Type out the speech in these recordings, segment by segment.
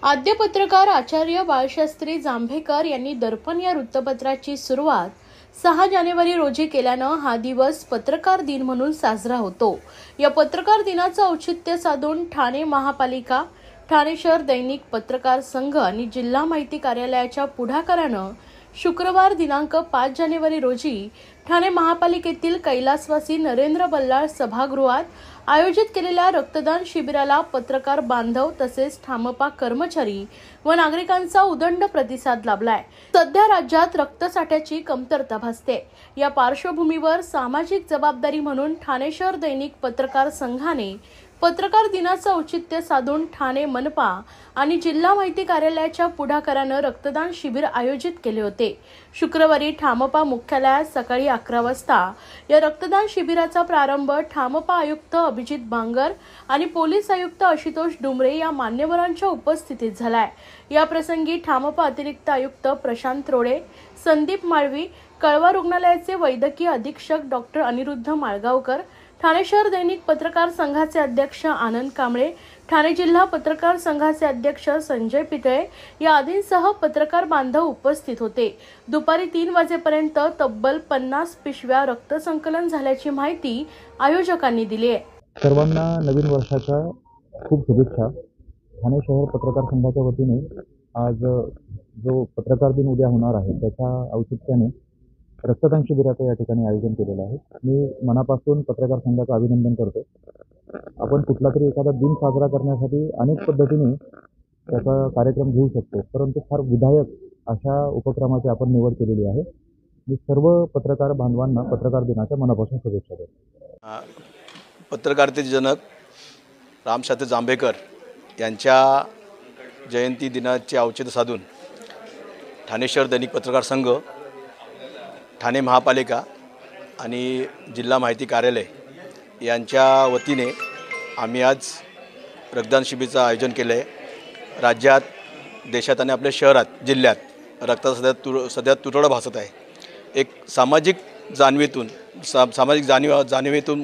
आद्य पत्रकार आचार्य बाळशास्त्री जांभेकर यांनी दर्पण या वृत्तपत्राची सुरुवात 6 जानेवारी रोजी केल्यानं हा दिवस पत्रकार दिन म्हणून साजरा होतो। या पत्रकार दिनाचं औचित्य साधून ठाणे महापालिका, ठाणे शहर दैनिक पत्रकार संघ आणि जिल्हा माहिती कार्यालयाच्या पुढाकारानं शुक्रवार दिनांक 5 जानेवारी रोजी ठाणे महापालिकेतील कैलासवासी नरेंद्र बल्लाळ सभागृहात आयोजित केलेल्या रक्तदान शिबिराला पत्रकार बांधव तसेच ठामपा कर्मचारी व नागरिकांचा उदंड प्रतिसाद लाभलाय। सध्या राज्यात रक्तसाठ्याची कमतरता भासते। या पार्श्वभूमीवर सामाजिक जबाबदारी म्हणून ठाणे शहर दैनिक पत्रकार संघाने पत्रकार दिनाचं औचित्य साधून ठाणे मनपा आणि जिल्हा माहिती कार्यालयाच्या पुढाकारानं रक्तदान शिबिर आयोजित केले होते। शुक्रवारी ठामपा मुख्यालयात सकाळी 11 वाजता या रक्तदान शिबिराचा प्रारंभ ठामपा आयुक्त अभिजित बांगर आणि पोलीस आयुक्त आशुतोष डुमरे या मान्यवरांच्या उपस्थितीत झालाय। या प्रसंगी ठामपा अतिरिक्त आयुक्त प्रशांत रोडे, संदीप माळवी, कळवा रुग्णालयाचे वैद्यकीय अधीक्षक डॉक्टर अनिरुद्ध माळगावकर, ठाणे शहर दैनिक पत्रकार संघाचे अध्यक्ष आनंद कांबळे, ठाणे जिल्हा पत्रकार संघाचे अध्यक्ष संजय पितळे या आदींसह पत्रकार बांधव उपस्थित होते। दुपारी 3 वाजेपर्यंत तब्बल 50 पिशव्या रक्त संकलन झाल्याची माहिती आयोजकांनी दिली आहे। सर्वांना नवीन वर्षाच्या खूप शुभेच्छा। ठाणे शहर पत्रकार संघाच्या वतीने आज जो पत्रकार दिन उद्या होणार आहे त्याच्या औचित्याने रक्तदान शिबिराचं या ठिकाणी आयोजन केलेलं आहे। मी मनापासून पत्रकार संघाचं अभिनंदन करतो। आपण कुठला तरी एखादा दिन साजरा करण्यासाठी अनेक पद्धतीने त्याचा कार्यक्रम घेऊ शकतो, परंतु फार विधायक अशा उपक्रमाची आपण निवड केलेली आहे। मी सर्व पत्रकार बांधवांना पत्रकार दिनाच्या मनापासून शुभेच्छा देतो। पत्रकारितेचे जनक रामशास्त्री जांभेकर यांच्या जयंती दिनाचे औचित्य साधून ठाणे शहर दैनिक पत्रकार संघ, ठाणे महापालिका आणि जिल्हा माहिती कार्यालय यांच्या वतीने आम्ही आज रक्तदान शिबिराचं आयोजन केलं आहे। राज्यात, देशात आणि आपल्या शहरात, जिल्ह्यात रक्ताचा सध्या तुटवडा भासत आहे। एक सामाजिक जाणीवेतून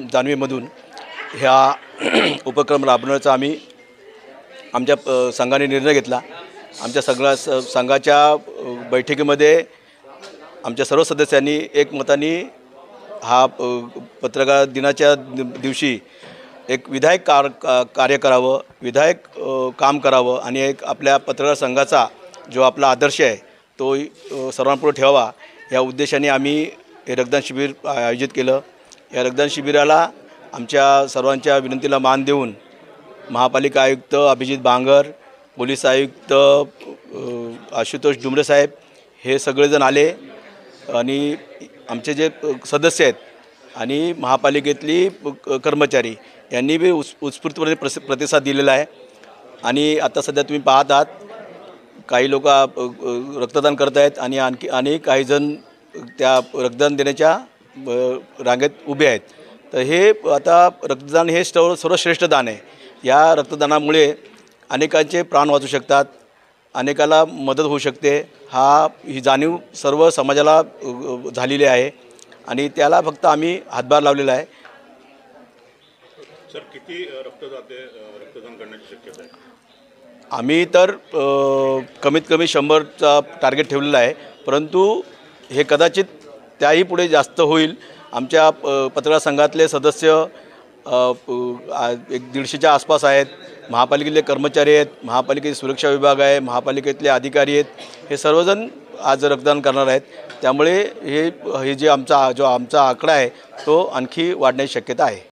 जाणीवेमधून ह्या उपक्रम राबवण्याचा आमच्या संघाने निर्णय घेतला। आमच्या संघाच्या बैठकीमध्ये आमच्या सर्व सदस्यांनी एकमताने हा पत्रकार दिनाच्या दिवशी एक विधायक कार्य करावं, विधायक काम करावं आणि एक आपल्या पत्रकार संघाचा जो आपला आदर्श आहे तो सर्वांपुढे ठेवावा या उद्देशाने आम्ही हे रक्तदान शिबिर आयोजित केलं। या रक्तदान शिबिराला आमच्या सर्वांच्या विनंतीला मान देऊन महापालिका आयुक्त अभिजित बांगर, पोलीस आयुक्त आशुतोष डुमरे साहेब हे सगळेजण आले आणि आमचे जे सदस्य आहेत आणि महापालिकेतली कर्मचारी यांनी बी उत्स्फूर्तपणे प्रतिसाद दिलेला आहे। आणि आता सध्या तुम्ही पाहत आहात काही लोक रक्तदान करत आहेत आणि आणखी काही जण त्या रक्तदान देण्याच्या रांगेत उभे आहेत। तर हे आता रक्तदान हे सर्वश्रेष्ठ दान आहे। या रक्तदानामुळे अनेकांचे प्राण वाचू शकतात, अनेकाला मदत होऊ शकते। ही जाणीव सर्व समाजाला झालेली आहे आणि त्याला फक्त आम्ही हातभार लावलेला आहे। सर, किती रक्तदान करण्याची शक्यता आहे? आम्ही तर कमीत कमी 100चा टार्गेट ठेवलेला आहे, परंतु हे कदाचित त्याही पुढे जास्त होईल। आमच्या पत्रकार संघातले सदस्य 150च्या आसपास आहेत। महापालिकेतले कर्मचारी आहेत, महापालिकेचे सुरक्षा विभाग आहे, महापालिकेतले अधिकारी आहेत, हे सर्वजण आज रक्तदान करणार आहेत। त्यामुळे हे जे आमचा आकडा आहे तो आणखी वाढण्याची शक्यता आहे।